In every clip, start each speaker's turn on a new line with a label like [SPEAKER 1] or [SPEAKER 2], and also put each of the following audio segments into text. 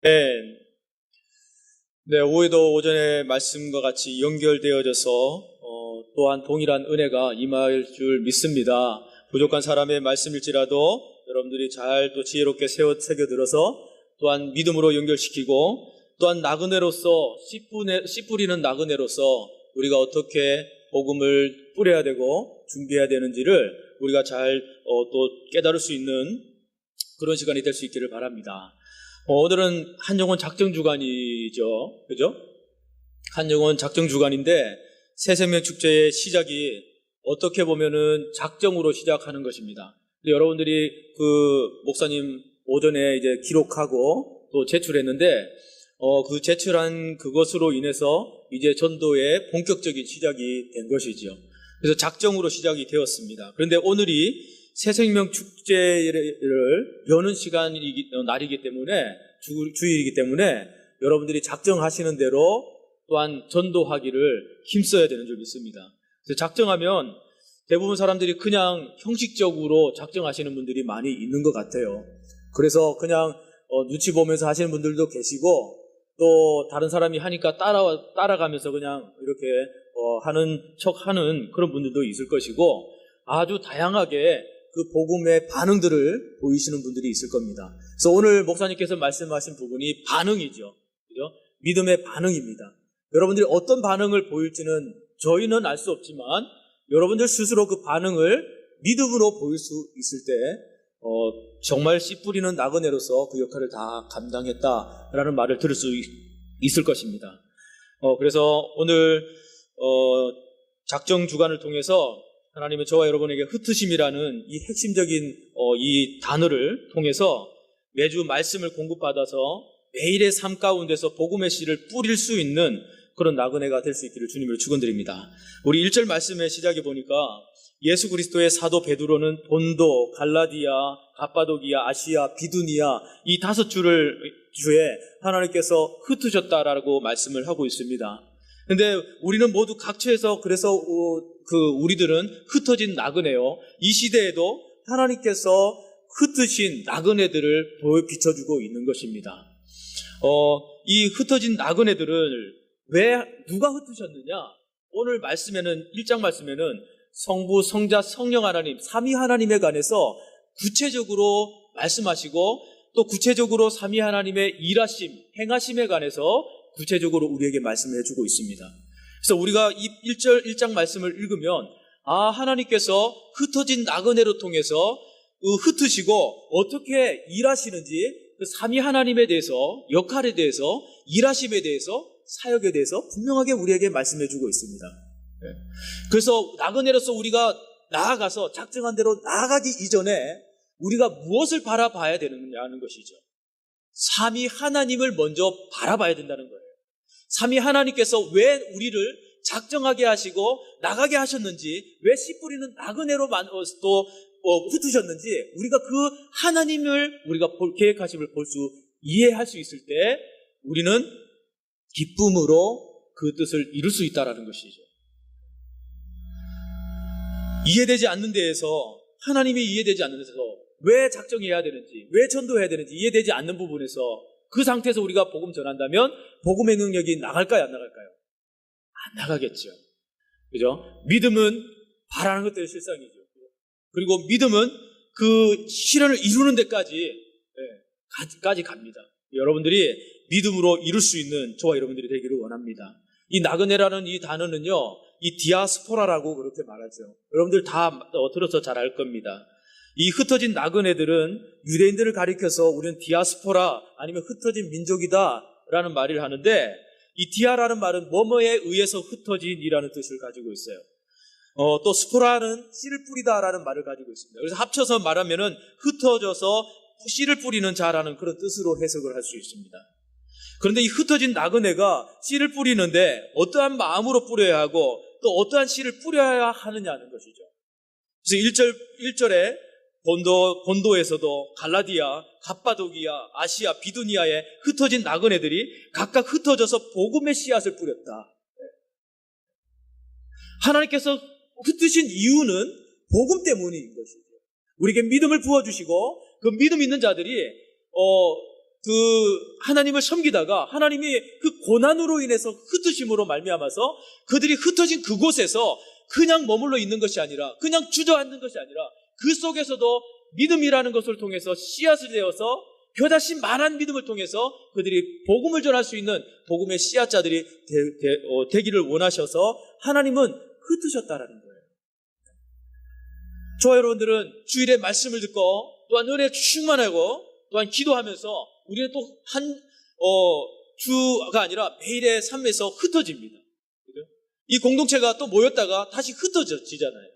[SPEAKER 1] 네, 네, 오후에도 오전에 말씀과 같이 연결되어져서 또한 동일한 은혜가 임할 줄 믿습니다. 부족한 사람의 말씀일지라도 여러분들이 잘 또 지혜롭게 새겨들어서 또한 믿음으로 연결시키고 또한 나그네로서 씨 뿌리는 나그네로서 우리가 어떻게 복음을 뿌려야 되고 준비해야 되는지를 우리가 잘 또 깨달을 수 있는 그런 시간이 될 수 있기를 바랍니다. 오늘은 한영원 작정주간이죠. 그죠? 한영원 작정주간인데 새생명 축제의 시작이 어떻게 보면은 작정으로 시작하는 것입니다. 여러분들이 그 목사님 오전에 이제 기록하고 또 제출했는데 그 제출한 그것으로 인해서 이제 전도의 본격적인 시작이 된 것이죠. 그래서 작정으로 시작이 되었습니다. 그런데 오늘이 새생명 축제를 여는 날이기 때문에 주일이기 때문에 여러분들이 작정하시는 대로 또한 전도하기를 힘써야 되는 줄 믿습니다. 그래서 작정하면 대부분 사람들이 그냥 형식적으로 작정하시는 분들이 많이 있는 것 같아요. 그래서 그냥 눈치 보면서 하시는 분들도 계시고 또 다른 사람이 하니까 따라가면서 그냥 이렇게 하는 척하는 그런 분들도 있을 것이고 아주 다양하게 그 복음의 반응들을 보이시는 분들이 있을 겁니다. 그래서 오늘 목사님께서 말씀하신 부분이 반응이죠. 그죠? 믿음의 반응입니다. 여러분들이 어떤 반응을 보일지는 저희는 알 수 없지만 여러분들 스스로 그 반응을 믿음으로 보일 수 있을 때 정말 씨 뿌리는 나그네로서 그 역할을 다 감당했다라는 말을 들을 수 있을 것입니다. 그래서 오늘 작정 주간을 통해서 하나님은 저와 여러분에게 흩으심이라는 이 핵심적인 이 단어를 통해서 매주 말씀을 공급받아서 매일의 삶 가운데서 복음의 씨를 뿌릴 수 있는 그런 나그네가 될 수 있기를 주님을 축원드립니다. 우리 1절 말씀의 시작에 보니까 예수 그리스도의 사도 베드로는 본도, 갈라디아, 갑바도기아, 아시아, 비두니아 이 5주에 하나님께서 흩으셨다라고 말씀을 하고 있습니다. 근데 우리는 모두 각처에서 그래서 우리들은 흩어진 나그네요. 이 시대에도 하나님께서 흩으신 나그네들을 비춰주고 있는 것입니다. 이 흩어진 나그네들을 누가 흩으셨느냐? 오늘 말씀에는 1장 말씀에는 성부, 성자, 성령 하나님, 삼위 하나님에 관해서 구체적으로 말씀하시고 또 구체적으로 삼위 하나님의 일하심, 행하심에 관해서 구체적으로 우리에게 말씀을 해주고 있습니다. 그래서 우리가 이 1장 말씀을 읽으면 하나님께서 흩어진 나그네로 통해서 흩으시고 어떻게 일하시는지 그 삼위 하나님에 대해서 역할에 대해서 일하심에 대해서 사역에 대해서 분명하게 우리에게 말씀해주고 있습니다. 그래서 나그네로서 우리가 나아가서 작정한 대로 나아가기 이전에 우리가 무엇을 바라봐야 되느냐는 것이죠. 삼위 하나님을 먼저 바라봐야 된다는 거예요. 삼위 하나님께서 왜 우리를 작정하게 하시고 나가게 하셨는지, 왜 씨 뿌리는 나그네로 또 흩으셨는지 우리가 그 하나님을 우리가 계획하심을 볼 수 이해할 수 있을 때 우리는 기쁨으로 그 뜻을 이룰 수 있다는 것이죠. 이해되지 않는 데에서, 하나님이 이해되지 않는 데서 왜 작정해야 되는지, 왜 전도해야 되는지 이해되지 않는 부분에서 그 상태에서 우리가 복음 전한다면 복음의 능력이 나갈까요? 안 나갈까요? 안 나가겠죠. 그죠? 믿음은 바라는 것들의 실상이죠. 그리고 믿음은 그 실현을 이루는 데까지 갑니다. 여러분들이 믿음으로 이룰 수 있는 저와 여러분들이 되기를 원합니다. 이 나그네라는 이 단어는요, 이 디아스포라라고 그렇게 말하죠. 여러분들 다 들어서 잘 알 겁니다. 이 흩어진 나그네들은 유대인들을 가리켜서 우리는 디아스포라 아니면 흩어진 민족이다라는 말을 하는데 이 디아라는 말은 뭐뭐에 의해서 흩어진이라는 뜻을 가지고 있어요. 또 스포라는 씨를 뿌리다라는 말을 가지고 있습니다. 그래서 합쳐서 말하면은 흩어져서 씨를 뿌리는 자라는 그런 뜻으로 해석을 할 수 있습니다. 그런데 이 흩어진 나그네가 씨를 뿌리는데 어떠한 마음으로 뿌려야 하고 또 어떠한 씨를 뿌려야 하느냐는 것이죠. 그래서 1절에 본도에서도 갈라디아, 갑바도기아, 아시아, 비두니아에 흩어진 나그네들이 각각 흩어져서 복음의 씨앗을 뿌렸다. 하나님께서 흩으신 이유는 복음 때문인 것이죠. 우리에게 믿음을 부어주시고 그 믿음 있는 자들이 하나님을 섬기다가 하나님이 그 고난으로 인해서 흩으심으로 말미암아서 그들이 흩어진 그곳에서 그냥 머물러 있는 것이 아니라, 그냥 주저앉는 것이 아니라, 그 속에서도 믿음이라는 것을 통해서 씨앗을 내어서 겨자씨 만한 믿음을 통해서 그들이 복음을 전할 수 있는 복음의 씨앗자들이 되기를 원하셔서 하나님은 흩으셨다라는 거예요. 저와 여러분들은 주일에 말씀을 듣고 또한 은혜 충만하고 또한 기도하면서 우리는 또 주가 아니라 매일의 삶에서 흩어집니다. 이 공동체가 또 모였다가 다시 흩어지잖아요.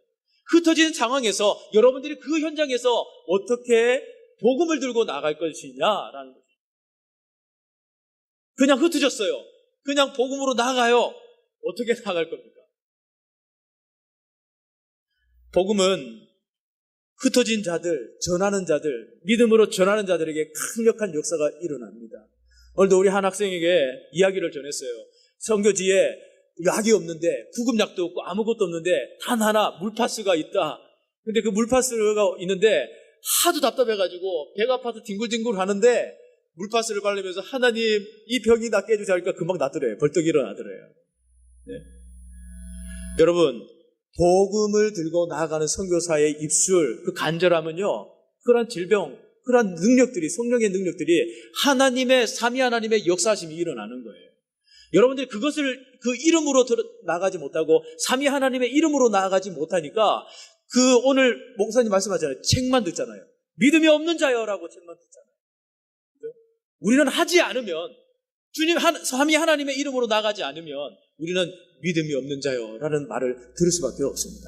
[SPEAKER 1] 흩어진 상황에서 여러분들이 그 현장에서 어떻게 복음을 들고 나갈 것이냐라는 거죠. 그냥 흩어졌어요. 그냥 복음으로 나가요. 어떻게 나갈 겁니까? 복음은 흩어진 자들, 전하는 자들, 믿음으로 전하는 자들에게 강력한 역사가 일어납니다. 오늘도 우리 한 학생에게 이야기를 전했어요. 선교지에 약이 없는데, 구급약도 없고 아무것도 없는데 단 하나 물파스가 있다. 근데 그 물파스가 있는데 하도 답답해가지고 배가 아파서 뒹굴뒹굴 하는데 물파스를 바르면서 하나님 이 병이 낫게 해주세요 하니까 금방 낫더래요. 벌떡 일어나더래요. 네. 여러분, 복음을 들고 나아가는 선교사의 입술, 그 간절함은요, 그런 질병, 그런 능력들이, 성령의 능력들이 하나님의, 삼위 하나님의 역사심이 일어나는 거예요. 여러분들이 그것을 그 이름으로 나아가지 못하고 삼위 하나님의 이름으로 나아가지 못하니까 오늘 목사님 말씀하잖아요. 책만 듣잖아요. 믿음이 없는 자여라고 책만 듣잖아요. 우리는 하지 않으면, 주님, 삼위 하나님의 이름으로 나아가지 않으면 우리는 믿음이 없는 자여라는 말을 들을 수밖에 없습니다.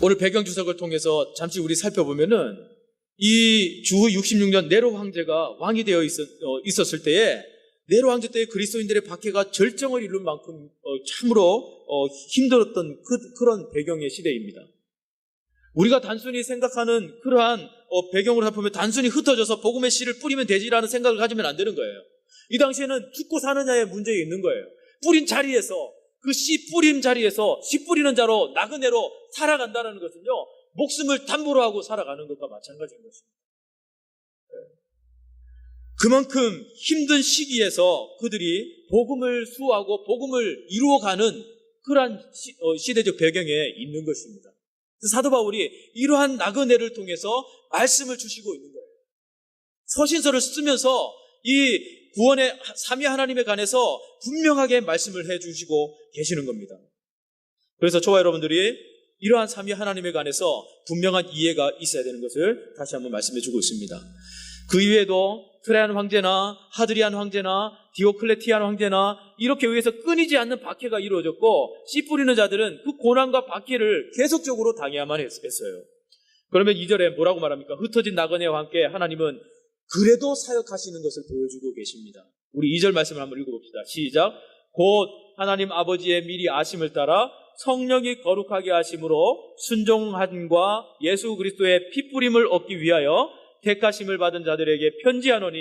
[SPEAKER 1] 오늘 배경주석을 통해서 잠시 우리 살펴보면은 이 주 66년 네로 황제가 왕이 되어 있었을 때에 네로 황제 때의 그리스도인들의 박해가 절정을 이룰 만큼 참으로 힘들었던 그런 배경의 시대입니다. 우리가 단순히 생각하는 그러한 배경으로 살펴보면 단순히 흩어져서 복음의 씨를 뿌리면 되지라는 생각을 가지면 안 되는 거예요. 이 당시에는 죽고 사느냐의 문제가 있는 거예요. 뿌린 자리에서, 그 씨 뿌린 자리에서 씨 뿌리는 자로 나그네로 살아간다는 것은요, 목숨을 담보로 하고 살아가는 것과 마찬가지인 것입니다. 그만큼 힘든 시기에서 그들이 복음을 수호하고 복음을 이루어가는 그러한 시대적 배경에 있는 것입니다. 사도 바울이 이러한 나그네를 통해서 말씀을 주시고 있는 거예요. 서신서를 쓰면서 이 구원의 삼위 하나님에 관해서 분명하게 말씀을 해주시고 계시는 겁니다. 그래서 저와 여러분들이 이러한 삼위 하나님에 관해서 분명한 이해가 있어야 되는 것을 다시 한번 말씀해 주고 있습니다. 그 이외에도 트라이안 황제나 하드리안 황제나 디오클레티안 황제나 이렇게 의해서 끊이지 않는 박해가 이루어졌고, 씨 뿌리는 자들은 그 고난과 박해를 계속적으로 당해야만 했어요. 그러면 2절에 뭐라고 말합니까? 흩어진 나그네와 함께 하나님은 그래도 사역하시는 것을 보여주고 계십니다. 우리 2절 말씀을 한번 읽어봅시다. 시작. 곧 하나님 아버지의 미리 아심을 따라 성령이 거룩하게 하심으로 순종함과 예수 그리스도의 피뿌림을 얻기 위하여 택하심을 받은 자들에게 편지하노니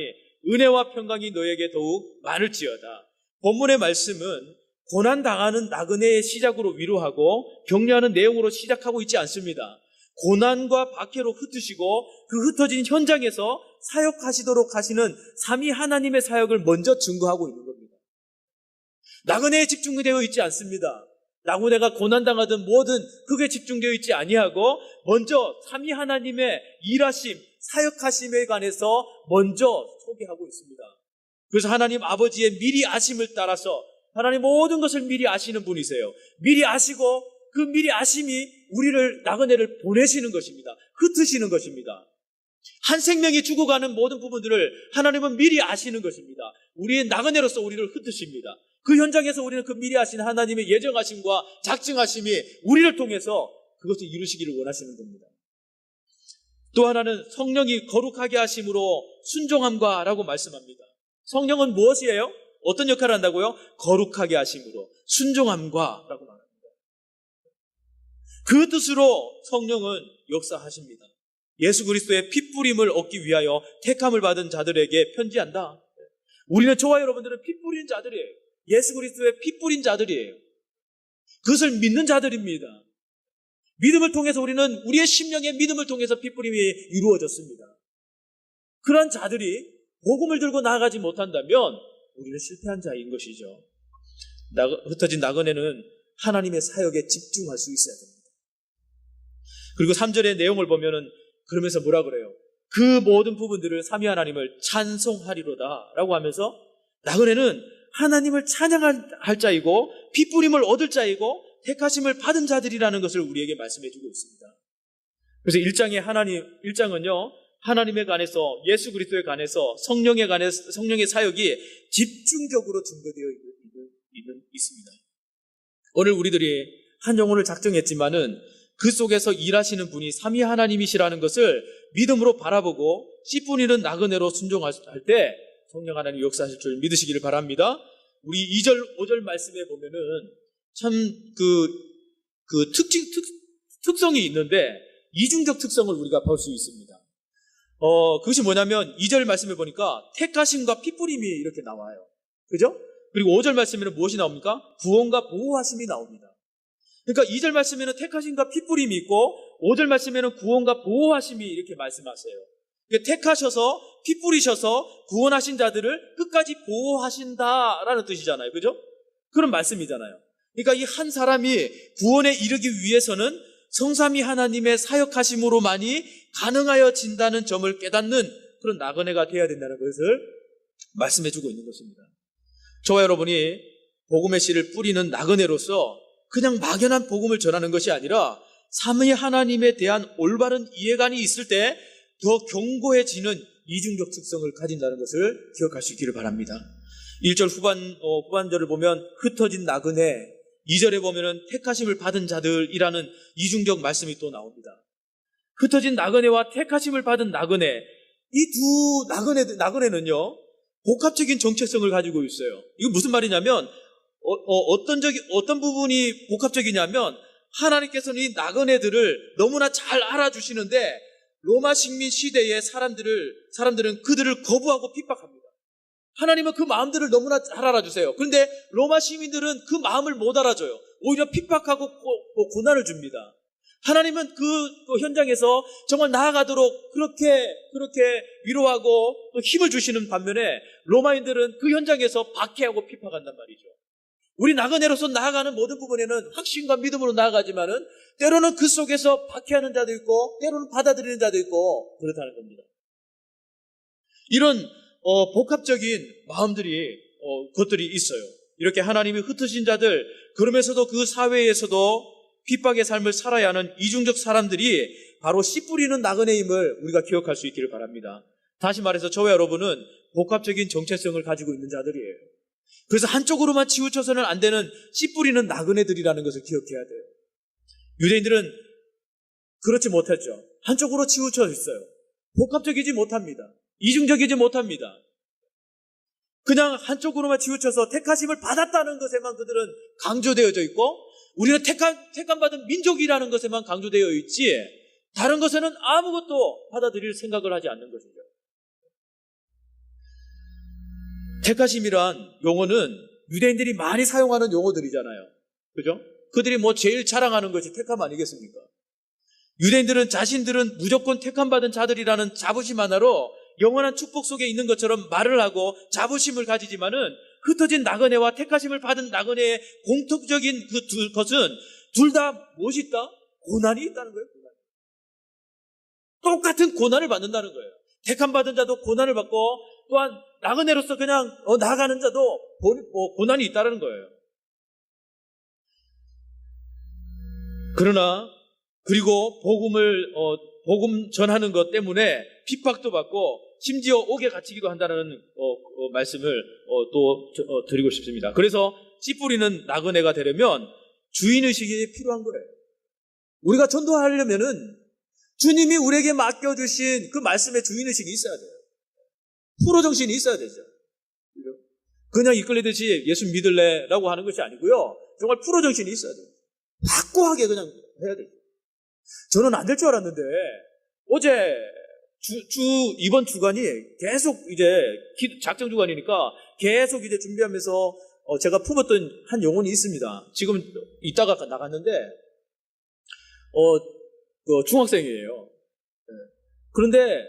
[SPEAKER 1] 은혜와 평강이 너에게 더욱 많을지어다. 본문의 말씀은 고난당하는 나그네의 시작으로 위로하고 격려하는 내용으로 시작하고 있지 않습니다. 고난과 박해로 흩으시고 그 흩어진 현장에서 사역하시도록 하시는 삼위 하나님의 사역을 먼저 증거하고 있는 겁니다. 나그네에 집중되어 있지 않습니다. 나그네가 고난당하든 뭐든 그게 집중되어 있지 아니하고 먼저 삼위 하나님의 일하심, 사역하심에 관해서 먼저 소개하고 있습니다. 그래서 하나님 아버지의 미리 아심을 따라서 하나님 모든 것을 미리 아시는 분이세요. 미리 아시고 그 미리 아심이 우리를, 나그네를 보내시는 것입니다. 흩으시는 것입니다. 한 생명이 죽어가는 모든 부분들을 하나님은 미리 아시는 것입니다. 우리의 나그네로서 우리를 흩으십니다. 그 현장에서 우리는 그 미리 아신 하나님의 예정하심과 작정하심이 우리를 통해서 그것을 이루시기를 원하시는 겁니다. 또 하나는 성령이 거룩하게 하심으로 순종함과 라고 말씀합니다. 성령은 무엇이에요? 어떤 역할을 한다고요? 거룩하게 하심으로 순종함과 라고 말합니다. 그 뜻으로 성령은 역사하십니다. 예수 그리스도의 핏뿌림을 얻기 위하여 택함을 받은 자들에게 편지한다. 우리는, 저와 여러분들은 핏뿌린 자들이에요. 예수 그리스도의 핏뿌린 자들이에요. 그것을 믿는 자들입니다. 믿음을 통해서 우리는 우리의 심령의 믿음을 통해서 핏뿌림이 이루어졌습니다. 그런 자들이 복음을 들고 나아가지 못한다면 우리는 실패한 자인 것이죠. 흩어진 나그네는 하나님의 사역에 집중할 수 있어야 됩니다. 그리고 3절의 내용을 보면은 그러면서 뭐라 그래요? 그 모든 부분들을 삼위 하나님을 찬송하리로다 라고 하면서 나그네는 하나님을 찬양할 자이고 핏뿌림을 얻을 자이고 택하심을 받은 자들이라는 것을 우리에게 말씀해 주고 있습니다. 그래서 1장은요 하나님에 관해서 예수 그리스도에 관해서 성령의 사역이 집중적으로 증거되어 있습니다. 오늘 우리들이 한 영혼을 작정했지만은 그 속에서 일하시는 분이 삼위 하나님이시라는 것을 믿음으로 바라보고 씨 뿌리는 나그네로 순종할 때 성령 하나님 역사하실 줄 믿으시기를 바랍니다. 우리 2절, 5절 말씀에 보면은 참 특성이 있는데 이중적 특성을 우리가 볼 수 있습니다. 그것이 뭐냐면 2절 말씀에 보니까 택하심과 핏뿌림이 이렇게 나와요. 그죠? 그리고 5절 말씀에는 무엇이 나옵니까? 구원과 보호하심이 나옵니다. 그러니까 2절 말씀에는 택하심과 핏뿌림이 있고 5절 말씀에는 구원과 보호하심이 이렇게 말씀하세요. 그러니까 택하셔서 피 뿌리셔서 구원하신 자들을 끝까지 보호하신다라는 뜻이잖아요. 그죠? 그런 말씀이잖아요. 그러니까 이 한 사람이 구원에 이르기 위해서는 성삼위 하나님의 사역하심으로만이 가능하여진다는 점을 깨닫는 그런 나그네가 되어야 된다는 것을 말씀해주고 있는 것입니다. 저와 여러분이 복음의 씨를 뿌리는 나그네로서 그냥 막연한 복음을 전하는 것이 아니라 삼위 하나님에 대한 올바른 이해관이 있을 때 더 견고해지는 이중적 특성을 가진다는 것을 기억할 수 있기를 바랍니다. 1절 후반절을 보면 흩어진 나그네, 2절에 보면은 택하심을 받은 자들이라는 이중적 말씀이 또 나옵니다. 흩어진 나그네와 택하심을 받은 나그네, 이 두 나그네는요 복합적인 정체성을 가지고 있어요. 이거 무슨 말이냐면 어떤 부분이 복합적이냐면 하나님께서는 이 나그네들을 너무나 잘 알아주시는데 로마 식민 시대의 사람들은 그들을 거부하고 핍박합니다. 하나님은 그 마음들을 너무나 잘 알아주세요. 그런데 로마 시민들은 그 마음을 못 알아줘요. 오히려 핍박하고 고난을 줍니다. 하나님은 그 현장에서 정말 나아가도록 그렇게 위로하고 또 힘을 주시는 반면에 로마인들은 그 현장에서 박해하고 핍박한단 말이죠. 우리 나그네로서 나아가는 모든 부분에는 확신과 믿음으로 나아가지만은 때로는 그 속에서 박해하는 자도 있고 때로는 받아들이는 자도 있고 그렇다는 겁니다. 이런 복합적인 마음들이 것들이 있어요. 이렇게 하나님이 흩으신 자들, 그러면서도 그 사회에서도 핍박의 삶을 살아야 하는 이중적 사람들이 바로 씨 뿌리는 나그네임을 우리가 기억할 수 있기를 바랍니다. 다시 말해서 저와 여러분은 복합적인 정체성을 가지고 있는 자들이에요. 그래서 한쪽으로만 치우쳐서는 안 되는 씨 뿌리는 나그네들이라는 것을 기억해야 돼요. 유대인들은 그렇지 못했죠. 한쪽으로 치우쳐 있어요. 복합적이지 못합니다. 이중적이지 못합니다. 그냥 한쪽으로만 치우쳐서 택하심을 받았다는 것에만 그들은 강조되어져 있고 우리는 택함받은 민족이라는 것에만 강조되어 있지 다른 것에는 아무것도 받아들일 생각을 하지 않는 것이죠. 택하심이란 용어는 유대인들이 많이 사용하는 용어들이잖아요. 그죠? 그들이 제일 자랑하는 것이 택함 아니겠습니까? 유대인들은 자신들은 무조건 택함받은 자들이라는 자부심 하나로 영원한 축복 속에 있는 것처럼 말을 하고 자부심을 가지지만은 흩어진 나그네와 택하심을 받은 나그네의 공통적인 그 것은 둘 다 무엇이 있다? 고난이 있다는 거예요. 고난. 똑같은 고난을 받는다는 거예요. 택함받은 자도 고난을 받고 또한 나그네로서 그냥 나아가는 자도 고난이 있다는 거예요. 그리고 복음 전하는 것 때문에 핍박도 받고 심지어 옥에 갇히기도 한다는 말씀을 또 드리고 싶습니다. 그래서 씨 뿌리는 나그네가 되려면 주인의식이 필요한 거예요. 우리가 전도하려면은 주님이 우리에게 맡겨주신 그 말씀에 주인의식이 있어야 돼요. 프로정신이 있어야 되죠. 그냥 이끌리듯이 예수 믿을래라고 하는 것이 아니고요. 정말 프로정신이 있어야 돼요. 확고하게 그냥 해야 돼요. 저는 안 될 줄 알았는데 어제 이번 주간이 계속 이제 작정 주간이니까 계속 이제 준비하면서 제가 품었던 한 영혼이 있습니다. 지금 이따가 나갔는데 중학생이에요. 예. 그런데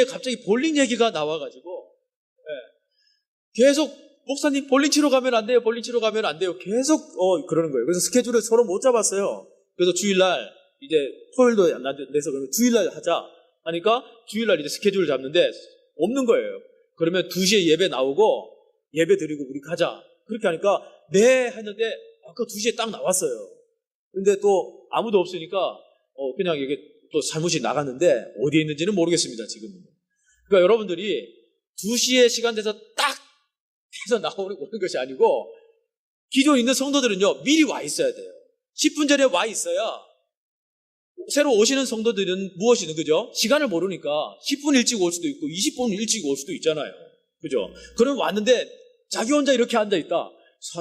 [SPEAKER 1] 갑자기 볼링 얘기가 나와가지고, 예. 계속, 목사님 볼링 치러 가면 안 돼요, 볼링 치러 가면 안 돼요. 계속, 그러는 거예요. 그래서 스케줄을 서로 못 잡았어요. 그래서 주일날, 이제 토요일도 안 내서 그러면 주일날 하자 하니까 주일날 이제 스케줄을 잡는데 없는 거예요. 그러면 2시에 예배 나오고 예배 드리고 우리 가자. 그렇게 하니까 네 했는데 아까 2시에 딱 나왔어요. 근데 또 아무도 없으니까 그냥 이게 또 사무실 나갔는데 어디에 있는지는 모르겠습니다, 지금은. 그러니까 여러분들이 2시에 시간 돼서 딱 해서 나오는 것이 아니고 기존에 있는 성도들은요, 미리 와 있어야 돼요. 10분 전에 와 있어야 새로 오시는 성도들은 무엇이든, 그죠? 시간을 모르니까 10분 일찍 올 수도 있고 20분 일찍 올 수도 있잖아요. 그죠? 그럼 왔는데 자기 혼자 이렇게 앉아있다.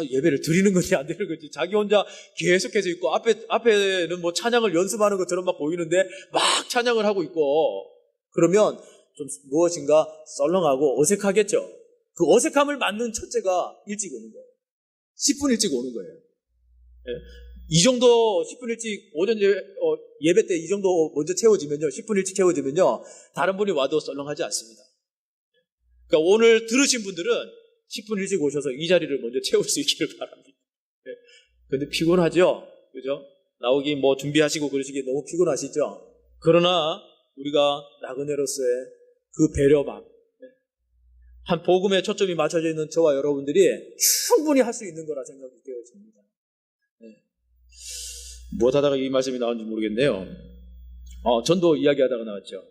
[SPEAKER 1] 예배를 드리는 건지 안 드리는 건지 자기 혼자 계속해서 있고 앞에는 뭐 찬양을 연습하는 것처럼 막 보이는데 막 찬양을 하고 있고 그러면 좀 무엇인가 썰렁하고 어색하겠죠? 그 어색함을 맞는 첫째가 일찍 오는 거예요. 10분 일찍 오는 거예요. 예. 이 정도 10분 일찍 오전 예배 때 이 정도 먼저 채워지면요, 10분 일찍 채워지면요, 다른 분이 와도 썰렁하지 않습니다. 그러니까 오늘 들으신 분들은 10분 일찍 오셔서 이 자리를 먼저 채울 수 있기를 바랍니다. 네. 근데 피곤하죠? 그죠? 나오기 뭐 준비하시고 그러시기에 너무 피곤하시죠? 그러나 우리가 나그네로서의 그 배려감, 한 복음에 초점이 맞춰져 있는 저와 여러분들이 충분히 할 수 있는 거라 생각이 되어집니다. 네. 무엇하다가 이 말씀이 나온지 모르겠네요. 전도 이야기하다가 나왔죠.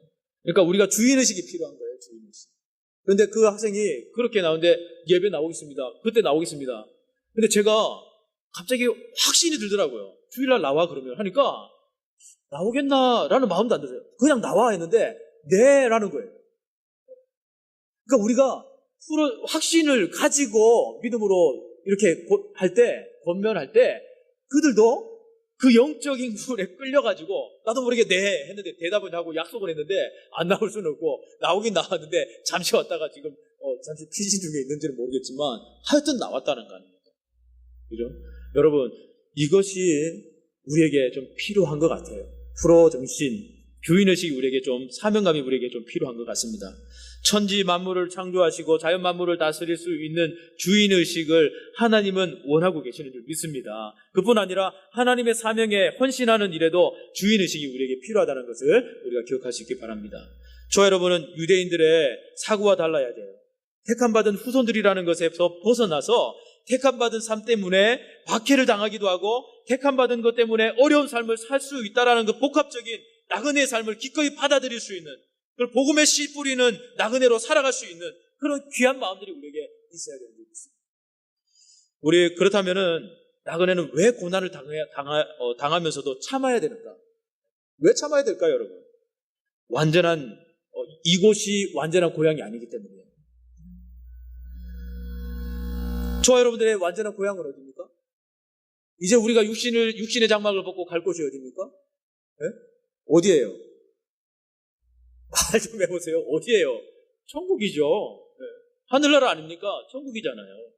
[SPEAKER 1] 그러니까 우리가 주인의식이 필요한 거예요, 주인의식. 그런데 그 학생이 그렇게 나오는데 예배 나오겠습니다. 그때 나오겠습니다. 근데 제가 갑자기 확신이 들더라고요. 주일날 나와 그러면 하니까 나오겠나라는 마음도 안 드세요. 그냥 나와 했는데 네 라는 거예요. 그러니까 우리가 서로 확신을 가지고 믿음으로 이렇게 할 때, 권면할 때 그들도 그 영적인 물에 끌려가지고 나도 모르게 네 했는데 대답을 하고 약속을 했는데 안 나올 수는 없고 나오긴 나왔는데 잠시 왔다가 지금 잠시 피신 중에 있는지는 모르겠지만 하여튼 나왔다는 거 아닙니까? 그죠? 여러분, 이것이 우리에게 좀 필요한 것 같아요. 프로 정신, 주인의식이 우리에게 좀, 사명감이 우리에게 좀 필요한 것 같습니다. 천지 만물을 창조하시고 자연 만물을 다스릴 수 있는 주인의식을 하나님은 원하고 계시는 줄 믿습니다. 그뿐 아니라 하나님의 사명에 헌신하는 일에도 주인의식이 우리에게 필요하다는 것을 우리가 기억할 수 있기 바랍니다. 저와 여러분은 유대인들의 사고와 달라야 돼요. 택함받은 후손들이라는 것에서 벗어나서 택함받은 삶 때문에 박해를 당하기도 하고 택함받은 것 때문에 어려운 삶을 살 수 있다는 그 복합적인 나그네의 삶을 기꺼이 받아들일 수 있는, 그걸 복음의 씨 뿌리는 나그네로 살아갈 수 있는 그런 귀한 마음들이 우리에게 있어야 되는 줄 믿습니다. 우리 그렇다면은 나그네는 왜 고난을 당하면서도 참아야 되는가? 왜 참아야 될까요, 여러분? 이곳이 완전한 고향이 아니기 때문이에요. 저와 여러분들의 완전한 고향은 어디입니까? 이제 우리가 육신의 장막을 벗고 갈 곳이 어디입니까? 네? 어디예요? 말 좀 해보세요. 어디예요? 천국이죠. 네. 하늘나라 아닙니까? 천국이잖아요.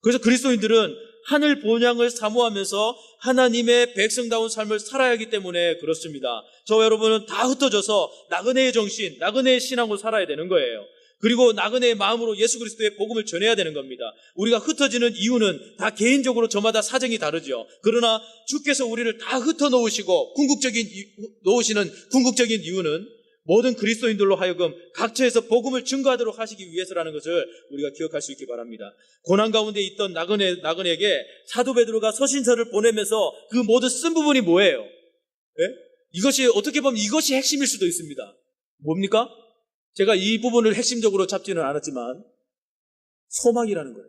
[SPEAKER 1] 그래서 그리스도인들은 하늘 본향을 사모하면서 하나님의 백성다운 삶을 살아야 하기 때문에 그렇습니다. 저와 여러분은 다 흩어져서 나그네의 정신, 나그네의 신앙으로 살아야 되는 거예요. 그리고 나그네의 마음으로 예수 그리스도의 복음을 전해야 되는 겁니다. 우리가 흩어지는 이유는 다 개인적으로 저마다 사정이 다르죠. 그러나 주께서 우리를 다 흩어놓으시고 놓으시는 궁극적인 이유는 모든 그리스도인들로 하여금 각처에서 복음을 증거하도록 하시기 위해서라는 것을 우리가 기억할 수 있기 바랍니다. 고난 가운데 있던 나그네에게 사도 베드로가 서신서를 보내면서 그 모든 쓴 부분이 뭐예요? 네? 이것이 어떻게 보면 이것이 핵심일 수도 있습니다. 뭡니까? 제가 이 부분을 핵심적으로 잡지는 않았지만 소망이라는 거예요.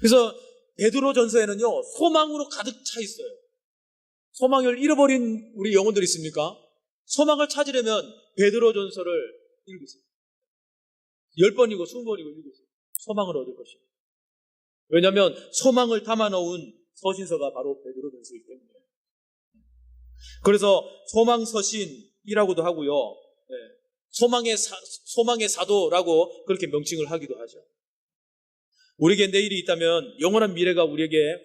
[SPEAKER 1] 그래서 베드로 전서에는요, 소망으로 가득 차 있어요. 소망을 잃어버린 우리 영혼들 있습니까? 소망을 찾으려면 베드로 전서를 읽으세요. 10번이고 20번이고 읽으세요. 소망을 얻을 것입니다. 왜냐하면 소망을 담아놓은 서신서가 바로 베드로 전서이기 때문에. 그래서 소망서신이라고도 하고요. 네. 소망의 사도라고 그렇게 명칭을 하기도 하죠. 우리에게 내일이 있다면 영원한 미래가 우리에게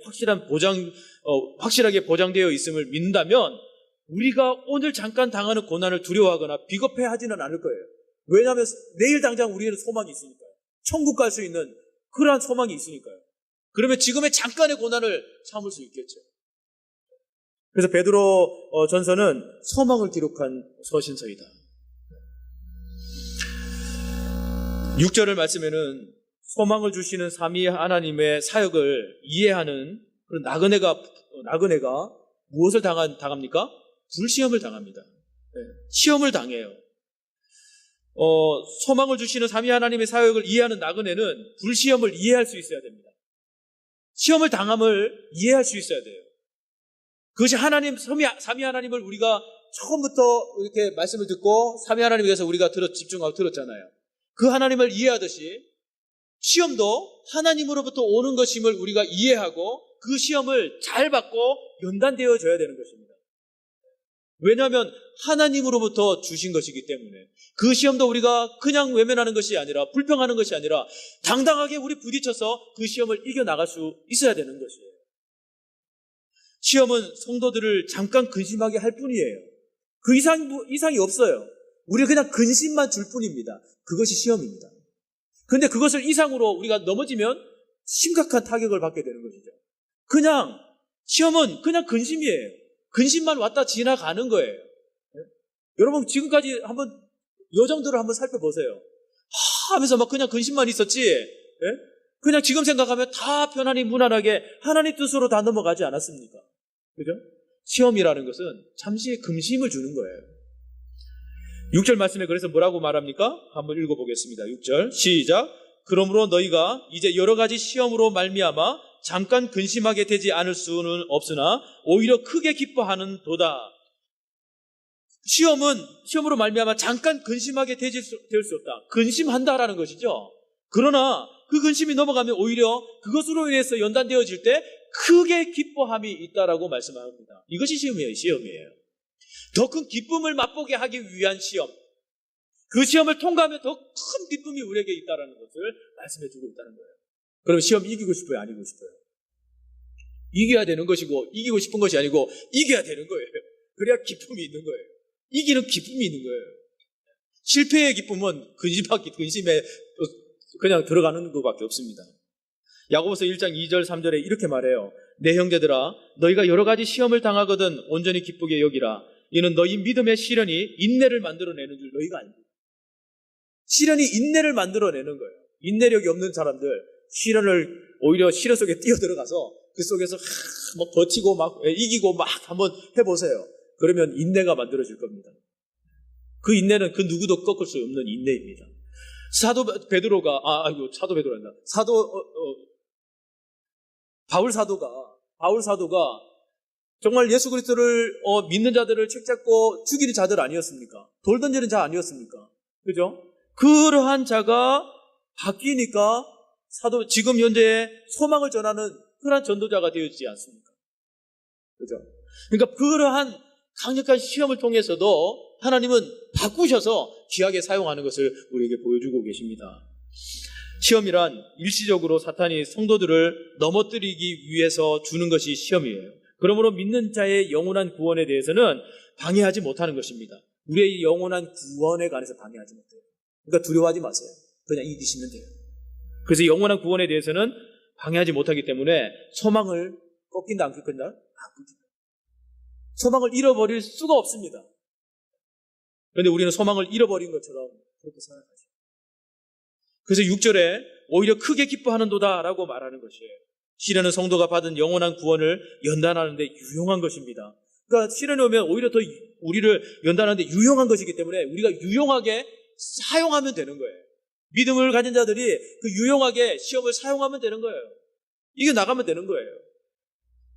[SPEAKER 1] 확실하게 보장되어 있음을 믿는다면 우리가 오늘 잠깐 당하는 고난을 두려워하거나 비겁해하지는 않을 거예요. 왜냐하면 내일 당장 우리에는 소망이 있으니까요. 천국 갈 수 있는 그러한 소망이 있으니까요. 그러면 지금의 잠깐의 고난을 참을 수 있겠죠. 그래서 베드로 전서는 소망을 기록한 서신서이다. 6절을 말씀에는 소망을 주시는 삼위 하나님의 사역을 이해하는 그런 나그네가 무엇을 당합니까? 불시험을 당합니다. 네, 시험을 당해요. 소망을 주시는 삼위 하나님의 사역을 이해하는 나그네는 불시험을 이해할 수 있어야 됩니다. 시험을 당함을 이해할 수 있어야 돼요. 그것이 삼위 하나님을 우리가 처음부터 이렇게 말씀을 듣고 삼위 하나님에 대해서 우리가 집중하고 들었잖아요. 그 하나님을 이해하듯이 시험도 하나님으로부터 오는 것임을 우리가 이해하고 그 시험을 잘 받고 연단되어져야 되는 것입니다. 왜냐하면 하나님으로부터 주신 것이기 때문에 그 시험도 우리가 그냥 외면하는 것이 아니라 불평하는 것이 아니라 당당하게 우리 부딪혀서 그 시험을 이겨나갈 수 있어야 되는 것이에요. 시험은 성도들을 잠깐 근심하게 할 뿐이에요. 그 이상이 없어요. 우리 그냥 근심만 줄 뿐입니다. 그것이 시험입니다. 그런데 그것을 이상으로 우리가 넘어지면 심각한 타격을 받게 되는 것이죠. 시험은 그냥 근심이에요. 근심만 왔다 지나가는 거예요. 네? 여러분 지금까지 한번 여정들을 한번 살펴보세요. 하면서 막 그냥 근심만 있었지. 네? 그냥 지금 생각하면 다 편안히 무난하게 하나님 뜻으로 다 넘어가지 않았습니까? 그죠? 시험이라는 것은 잠시의 근심을 주는 거예요. 6절 말씀에 그래서 뭐라고 말합니까? 한번 읽어보겠습니다. 6절 시작. 그러므로 너희가 이제 여러 가지 시험으로 말미암아 잠깐 근심하게 되지 않을 수는 없으나 오히려 크게 기뻐하는도다. 시험으로 말미암아 잠깐 근심하게 될 수 없다. 근심한다라는 것이죠. 그러나 그 근심이 넘어가면 오히려 그것으로 인해서 연단되어질 때 크게 기뻐함이 있다라고 말씀합니다. 이것이 시험이에요. 더 큰 기쁨을 맛보게 하기 위한 시험. 그 시험을 통과하면 더 큰 기쁨이 우리에게 있다는 것을 말씀해 주고 있다는 거예요. 그럼 시험 이기고 싶어요? 안 이기고 싶어요? 이겨야 되는 것이고 이기고 싶은 것이 아니고 이겨야 되는 거예요. 그래야 기쁨이 있는 거예요. 이기는 기쁨이 있는 거예요. 실패의 기쁨은 근심에 그냥 들어가는 것밖에 없습니다. 야고보서 1장 2절 3절에 이렇게 말해요. 내 형제들아 너희가 여러 가지 시험을 당하거든 온전히 기쁘게 여기라. 이는 너희 믿음의 시련이 인내를 만들어내는 줄 너희가 알고. 시련이 인내를 만들어내는 거예요. 인내력이 없는 사람들 오히려 시련 속에 뛰어들어가서 그 속에서 막 버티고 막 이기고 막 한번 해보세요. 그러면 인내가 만들어질 겁니다. 그 인내는 그 누구도 꺾을 수 없는 인내입니다. 바울 사도가 정말 예수 그리스도를 믿는 자들을 책잡고 죽이는 자들 아니었습니까? 돌 던지는 자 아니었습니까? 그죠? 그러한 자가 바뀌니까 지금 현재 소망을 전하는 그러한 전도자가 되었지 않습니까? 그죠? 그러니까 그러한 강력한 시험을 통해서도 하나님은 바꾸셔서 귀하게 사용하는 것을 우리에게 보여주고 계십니다. 시험이란 일시적으로 사탄이 성도들을 넘어뜨리기 위해서 주는 것이 시험이에요. 그러므로 믿는 자의 영원한 구원에 대해서는 방해하지 못하는 것입니다. 우리의 영원한 구원에 관해서 방해하지 못해요. 그러니까 두려워하지 마세요. 그냥 이기시면 돼요. 그래서 영원한 구원에 대해서는 방해하지 못하기 때문에 소망을 꺾인다 안 꺾인다? 안 꺾인다. 소망을 잃어버릴 수가 없습니다. 그런데 우리는 소망을 잃어버린 것처럼 그렇게 생각하죠. 그래서 6절에 오히려 크게 기뻐하는도다라고 말하는 것이에요. 시련은 성도가 받은 영원한 구원을 연단하는 데 유용한 것입니다. 그러니까 시련이 오면 오히려 더 우리를 연단하는 데 유용한 것이기 때문에 우리가 유용하게 사용하면 되는 거예요. 믿음을 가진 자들이 그 유용하게 시험을 사용하면 되는 거예요. 이게 나가면 되는 거예요.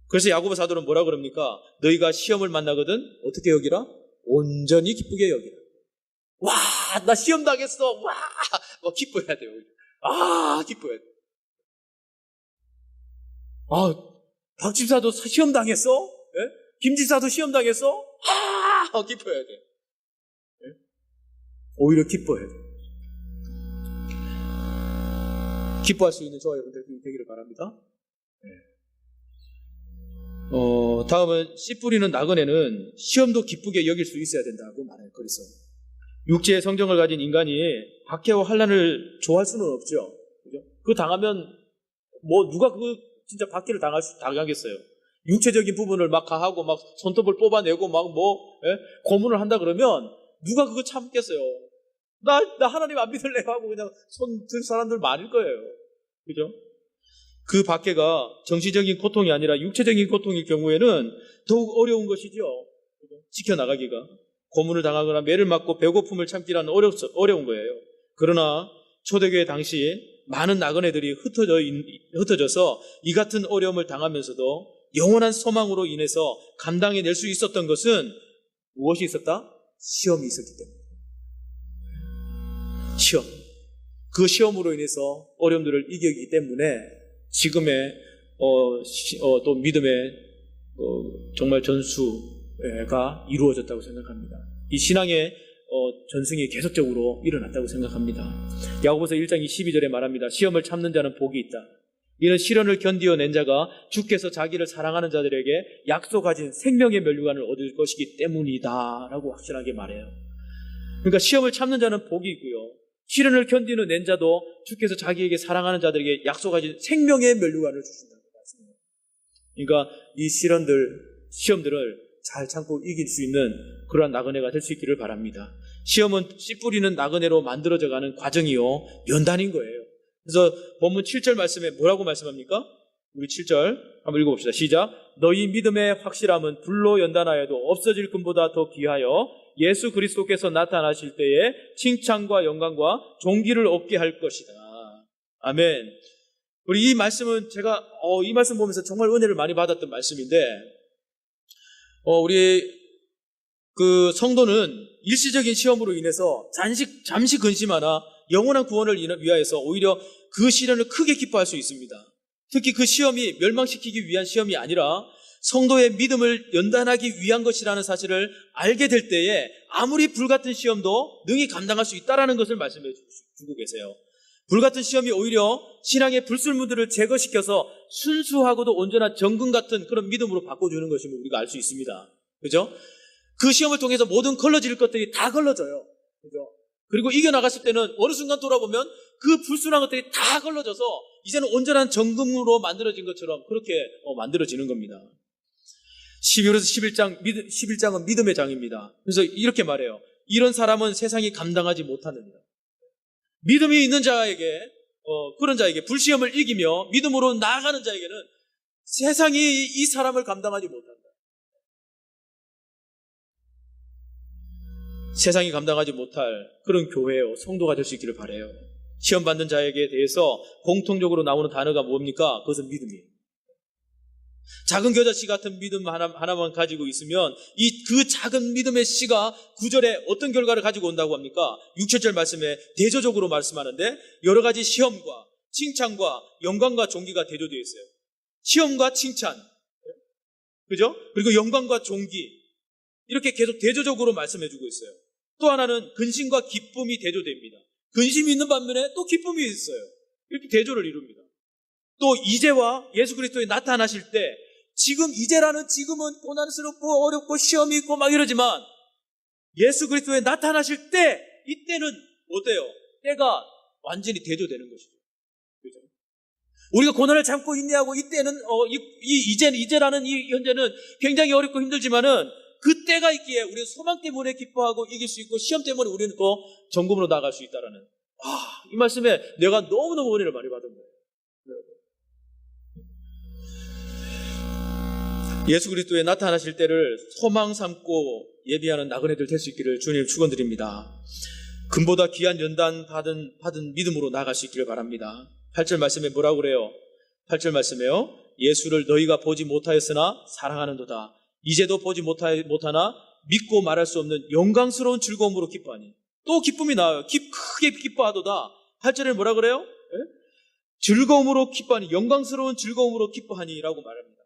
[SPEAKER 1] 그래서 야고보 사도는 뭐라 그럽니까? 너희가 시험을 만나거든 어떻게 여기라? 온전히 기쁘게 여기라. 와, 나 시험 당했어. 와, 기뻐해야 돼요. 기뻐해야 돼. 박집사도 시험 당했어? 예? 김집사도 시험 당했어? 기뻐해야 돼. 예? 오히려 기뻐해야 돼. 기뻐할 수 있는 저와 여러분들 되기를 바랍니다. 다음은 씨 뿌리는 나그네는 시험도 기쁘게 여길 수 있어야 된다고 말해요. 그래서 육체의 성정을 가진 인간이 박해와 환난을 좋아할 수는 없죠. 그죠? 그거 당하면 누가 진짜 박해를 당하겠어요. 육체적인 부분을 막 가하고 막 손톱을 뽑아내고 막 고문을 한다 그러면 누가 그거 참겠어요. 나 하나님 안 믿을래 하고 그냥 손 들 사람들 많을 거예요. 그죠? 그 박해가 정신적인 고통이 아니라 육체적인 고통일 경우에는 더욱 어려운 것이죠. 지켜나가기가. 고문을 당하거나 매를 맞고 배고픔을 참기란 어려운 거예요. 그러나 초대교회 당시 많은 나그네들이 흩어져서 이 같은 어려움을 당하면서도 영원한 소망으로 인해서 감당해낼 수 있었던 것은 무엇이 있었다? 시험이 있었기 때문에. 시험. 그 시험으로 인해서 어려움들을 이겼기 때문에 지금의 또 믿음의 정말 전수가 이루어졌다고 생각합니다. 이 신앙의 전승이 계속적으로 일어났다고 생각합니다. 야고보서 1장 22절에 말합니다. 시험을 참는 자는 복이 있다. 이는 시련을 견디어낸 자가 주께서 자기를 사랑하는 자들에게 약속하신 생명의 면류관을 얻을 것이기 때문이다 라고 확실하게 말해요. 그러니까 시험을 참는 자는 복이 있고요, 시련을 견디는 낸 자도 주께서 자기에게 사랑하는 자들에게 약속하신 생명의 면류관을 주신다고 말씀합니다. 그러니까 이 시험들을 잘 참고 이길 수 있는 그러한 나그네가 될 수 있기를 바랍니다. 시험은 씨 뿌리는 나그네로 만들어져가는 과정이요, 연단인 거예요. 그래서 본문 7절 말씀에 뭐라고 말씀합니까? 우리 7절 한번 읽어봅시다. 시작. 너희 믿음의 확실함은 불로 연단하여도 없어질 금보다 더 귀하여 예수 그리스도께서 나타나실 때에 칭찬과 영광과 존귀를 얻게 할 것이다. 아멘. 우리 이 말씀은 제가 이 말씀 보면서 정말 은혜를 많이 받았던 말씀인데, 우리 그 성도는 일시적인 시험으로 인해서 잠시 근심하나 영원한 구원을 위하여서 오히려 그 시련을 크게 기뻐할 수 있습니다. 특히 그 시험이 멸망시키기 위한 시험이 아니라 성도의 믿음을 연단하기 위한 것이라는 사실을 알게 될 때에 아무리 불같은 시험도 능히 감당할 수 있다는 것을 말씀해 주고 계세요. 불같은 시험이 오히려 신앙의 불순물들을 제거시켜서 순수하고도 온전한 정금 같은 그런 믿음으로 바꿔주는 것임을 우리가 알 수 있습니다. 그죠? 그 시험을 통해서 모든 걸러질 것들이 다 걸러져요. 그죠? 그리고 이겨나갔을 때는 어느 순간 돌아보면 그 불순한 것들이 다 걸러져서 이제는 온전한 정금으로 만들어진 것처럼 그렇게 만들어지는 겁니다. 12절에서 11장은 믿음의 장입니다. 그래서 이렇게 말해요. 이런 사람은 세상이 감당하지 못하느니라. 믿음이 있는 자에게, 그런 자에게 불시험을 이기며 믿음으로 나아가는 자에게는 세상이 이 사람을 감당하지 못한다. 세상이 감당하지 못할 그런 교회요, 성도가 될 수 있기를 바라요. 시험 받는 자에게 대해서 공통적으로 나오는 단어가 뭡니까? 그것은 믿음이에요. 작은 겨자씨 같은 믿음 하나만 가지고 있으면 그 작은 믿음의 씨가 9절에 어떤 결과를 가지고 온다고 합니까? 6, 7절 말씀에 대조적으로 말씀하는데 여러 가지 시험과 칭찬과 영광과 존귀가 대조되어 있어요. 시험과 칭찬, 그죠? 그리고 영광과 존귀, 이렇게 계속 대조적으로 말씀해주고 있어요. 또 하나는 근심과 기쁨이 대조됩니다. 근심이 있는 반면에 또 기쁨이 있어요. 이렇게 대조를 이룹니다. 또 이제와 예수 그리스도에 나타나실 때, 이제라는 지금은 고난스럽고 어렵고 시험이 있고 막 이러지만 예수 그리스도에 나타나실 때, 이때는 어때요? 때가 완전히 대조되는 것이죠. 그죠? 우리가 고난을 참고 인내하고 이때는 이제라는 이 현재는 굉장히 어렵고 힘들지만은 그 때가 있기에 우리는 소망 때문에 기뻐하고 이길 수 있고 시험 때문에 우리는 또 정금으로 나갈 수 있다라는 이 말씀에 내가 너무너무 은혜를 많이 받은 거예요. 예수 그리스도에 나타나실 때를 소망 삼고 예비하는 나그네들 될 수 있기를 주님 축원드립니다. 금보다 귀한 연단 받은 믿음으로 나아갈 수 있기를 바랍니다. 8절 말씀에 뭐라고 그래요? 8절 말씀에요. 예수를 너희가 보지 못하였으나 사랑하는도다. 이제도 보지 못하나 믿고 말할 수 없는 영광스러운 즐거움으로 기뻐하니. 또 기쁨이 나와요. 크게 기뻐하도다. 8절에 뭐라 그래요? 즐거움으로 기뻐하니, 영광스러운 즐거움으로 기뻐하니라고 말합니다.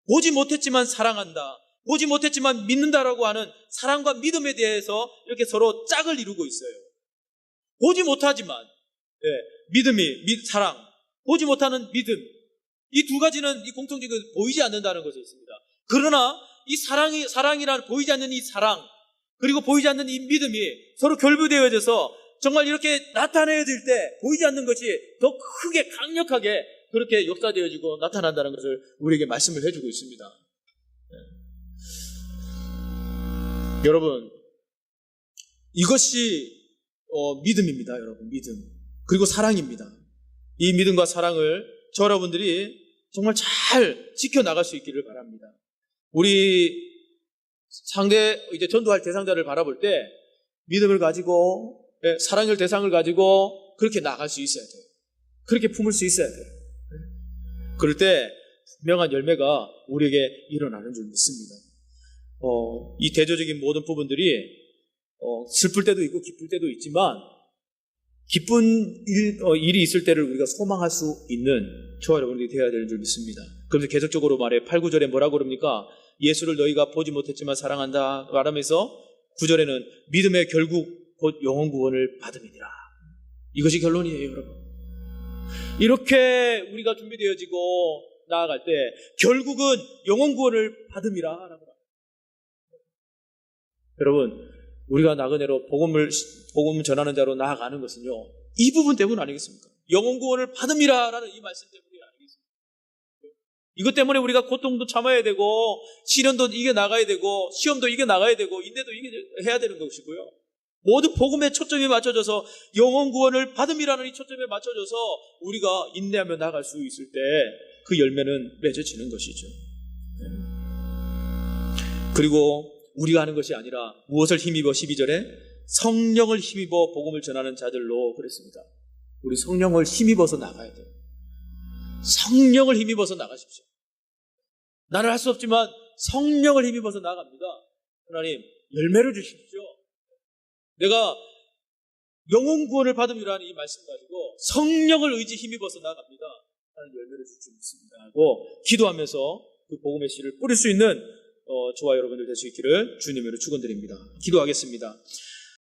[SPEAKER 1] 보지 못했지만 사랑한다, 보지 못했지만 믿는다라고 하는 사랑과 믿음에 대해서 이렇게 서로 짝을 이루고 있어요. 보지 못하지만 믿음이 사랑, 보지 못하는 믿음, 이 두 가지는 이 공통적으로 보이지 않는다는 것이 있습니다. 그러나 이 사랑이란 보이지 않는 이 사랑, 그리고 보이지 않는 이 믿음이 서로 결부되어져서 정말 이렇게 나타내어질 때 보이지 않는 것이 더 크게 강력하게 그렇게 역사되어지고 나타난다는 것을 우리에게 말씀을 해주고 있습니다. 여러분, 이것이 믿음입니다. 여러분, 믿음. 그리고 사랑입니다. 이 믿음과 사랑을 저 여러분들이 정말 잘 지켜나갈 수 있기를 바랍니다. 우리 이제 전도할 대상자를 바라볼 때 믿음을 가지고, 사랑의 대상을 가지고 그렇게 나갈 수 있어야 돼요. 그렇게 품을 수 있어야 돼요. 그럴 때 분명한 열매가 우리에게 일어나는 줄 믿습니다. 이 대조적인 모든 부분들이 슬플 때도 있고 기쁠 때도 있지만 기쁜 일이 있을 때를 우리가 소망할 수 있는 저와 여러분들이 되어야 되는 줄 믿습니다. 그래서 계속적으로 말해 8, 9절에 뭐라고 그럽니까? 예수를 너희가 보지 못했지만 사랑한다 말하면서 9절에는 믿음의 결국 곧 영혼 구원을 받음이니라. 이것이 결론이에요, 여러분. 이렇게 우리가 준비되어지고 나아갈 때 결국은 영혼 구원을 받음이라 라고 합니다. 여러분, 우리가 나그네로 복음을 전하는 자로 나아가는 것은요, 이 부분 때문 아니겠습니까? 영혼 구원을 받음이라 라는 이 말씀 때문이 아니겠습니까? 이것 때문에 우리가 고통도 참아야 되고 시련도 이겨나가야 되고 시험도 이겨나가야 되고 인내도 이겨야 되는 것이고요. 모두 복음에 초점이 맞춰져서 영혼 구원을 받음이라는 이 초점에 맞춰져서 우리가 인내하며 나갈 수 있을 때 그 열매는 맺어지는 것이죠. 그리고 우리가 하는 것이 아니라 무엇을 힘입어 12절에 성령을 힘입어 복음을 전하는 자들로 그랬습니다. 우리 성령을 힘입어서 나가야 돼요. 성령을 힘입어서 나가십시오. 나는 할 수 없지만 성령을 힘입어서 나갑니다. 하나님, 열매를 주십시오. 내가 영혼 구원을 받음이라는 이 말씀 가지고 성령을 의지 힘입어서 나갑니다. 하나님 열매를 줄 줄 믿습니다 하고 기도하면서 그 복음의 씨를 뿌릴 수 있는 저와 여러분들 될 수 있기를 주님으로 축원드립니다. 기도하겠습니다.